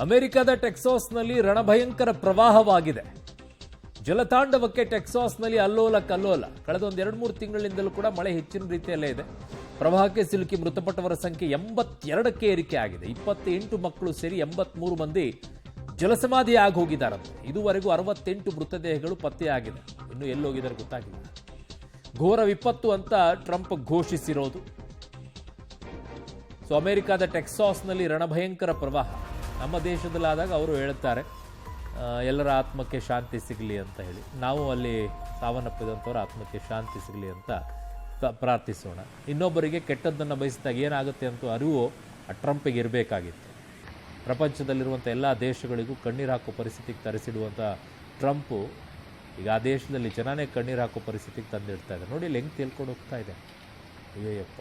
ಅಮೆರಿಕದ ಟೆಕ್ಸಾಸ್ನಲ್ಲಿ ರಣಭಯಂಕರ ಪ್ರವಾಹವಾಗಿದೆ. ಜಲತಾಂಡವಕ್ಕೆ ಟೆಕ್ಸಾಸ್ನಲ್ಲಿ ಅಲ್ಲೋಲ ಕಲ್ಲೋಲ. ಕಳೆದ ಒಂದು 2-3 ತಿಂಗಳಿಂದಲೂ ಕೂಡ ಮಳೆ ಹೆಚ್ಚಿನ ರೀತಿಯಲ್ಲೇ ಇದೆ. ಪ್ರವಾಹಕ್ಕೆ ಸಿಲುಕಿ ಮೃತಪಟ್ಟವರ ಸಂಖ್ಯೆ 82ಕ್ಕೆ ಏರಿಕೆ ಆಗಿದೆ. 28 ಮಕ್ಕಳು ಸೇರಿ 83 ಮಂದಿ ಜಲಸಮಾಧಿ ಆಗಿ ಹೋಗಿದ್ದಾರಂತೆ. ಇದುವರೆಗೂ 68 ಮೃತದೇಹಗಳು ಪತ್ತೆಯಾಗಿದೆ. ಇನ್ನು ಎಲ್ಲೋಗಿದ್ದಾರೆ ಗೊತ್ತಾಗಿಲ್ಲ. ಘೋರ ವಿಪತ್ತು ಅಂತ ಟ್ರಂಪ್ ಘೋಷಿಸಿರೋದು. ಸೊ ಅಮೆರಿಕದ ಟೆಕ್ಸಾಸ್ನಲ್ಲಿ ರಣಭಯಂಕರ ಪ್ರವಾಹ. ನಮ್ಮ ದೇಶದಲ್ಲಾದಾಗ ಅವರು ಹೇಳುತ್ತಾರೆ ಎಲ್ಲರ ಆತ್ಮಕ್ಕೆ ಶಾಂತಿ ಸಿಗಲಿ ಅಂತ ಹೇಳಿ. ನಾವು ಅಲ್ಲಿ ಸಾವನ್ನಪ್ಪಿದಂಥವ್ರ ಆತ್ಮಕ್ಕೆ ಶಾಂತಿ ಸಿಗಲಿ ಅಂತ ಪ್ರಾರ್ಥಿಸೋಣ. ಇನ್ನೊಬ್ಬರಿಗೆ ಕೆಟ್ಟದ್ದನ್ನು ಬಯಸಿದಾಗ ಏನಾಗುತ್ತೆ ಅಂತ ಅರಿವು ಟ್ರಂಪಿಗೆ ಇರಬೇಕಾಗಿತ್ತು. ಪ್ರಪಂಚದಲ್ಲಿರುವಂಥ ಎಲ್ಲ ದೇಶಗಳಿಗೂ ಕಣ್ಣೀರು ಹಾಕೋ ಪರಿಸ್ಥಿತಿಗೆ ತರಿಸಿಡುವಂಥ ಟ್ರಂಪು ಈಗ ಆ ದೇಶದಲ್ಲಿ ಜನನೇ ಕಣ್ಣೀರು ಹಾಕೋ ಪರಿಸ್ಥಿತಿಗೆ ತಂದಿಡ್ತಾ ಇದೆ. ನೋಡಿ ಇಲ್ಲಿ ಹೆಂಗೆ ತೇಲ್ಕೊಂಡು ಹೋಗ್ತಾ ಇದೆ. ಅಯ್ಯಪ್ಪ.